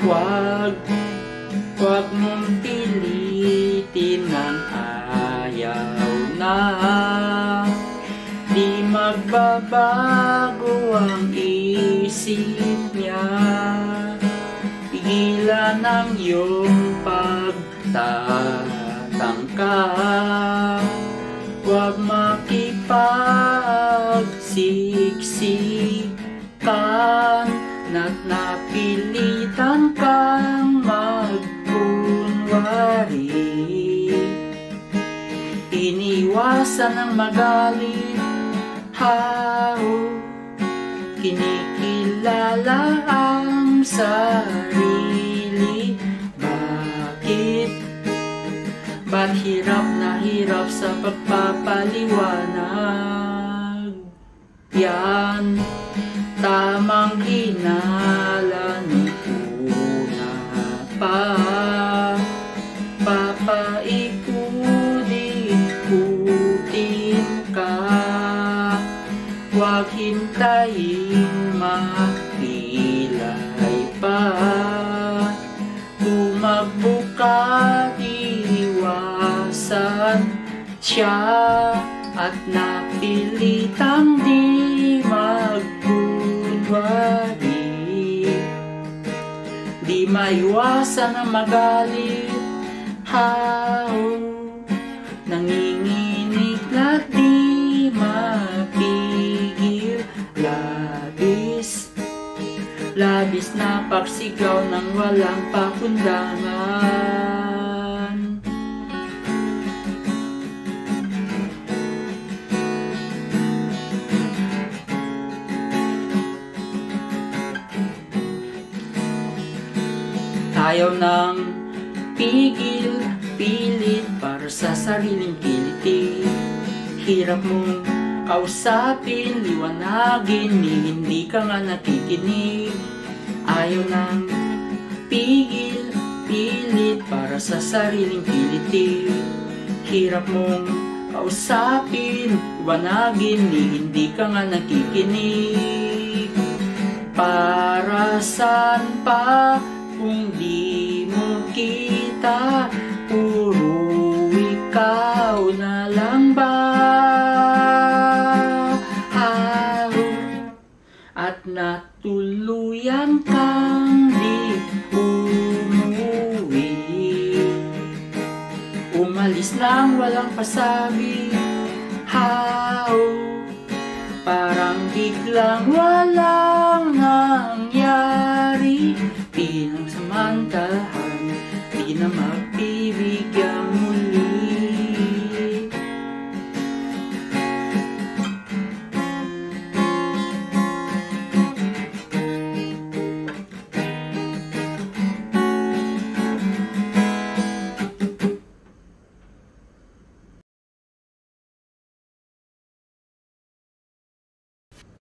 Huwag mong pilitin ng ayaw na. Di magbabago ang isip niya. Pigilan ang iyong pagtatangka. Huwag makipagsiksikan na't napilitan kang magkunwari. Iniwasan ang magalit, kinikilala ang sarili. Ba't hirap na hirap sa pagpapaliwanag? Yan, tamang hinala nung una pa. Papaikut-ikutin ka. Huwag hintayin mapilay pa. Tumakbo ka, iwasan siya at napilitang di magkunwari. Di maiwasan ang magalit, nanginginig na di mapigil. Labis na pagsigaw ng walang pakundangan. Ayaw ng pigil, pilit para sa sariling kiliti. Hirap mong kausapin, liwanagin, hindi ka nga nakikinig. Ayaw ng pigil, pilit para sa sariling kiliti. Hirap mong kausapin, liwanagin, hindi ka nga nakikinig. Para saan pa kung di mo kita? Puro ikaw na lang ba? At natuluyan kang di umuwi. Umalis nang walang pasabi. Parang biglang walang nangyari. Pinagsamantalahan, di na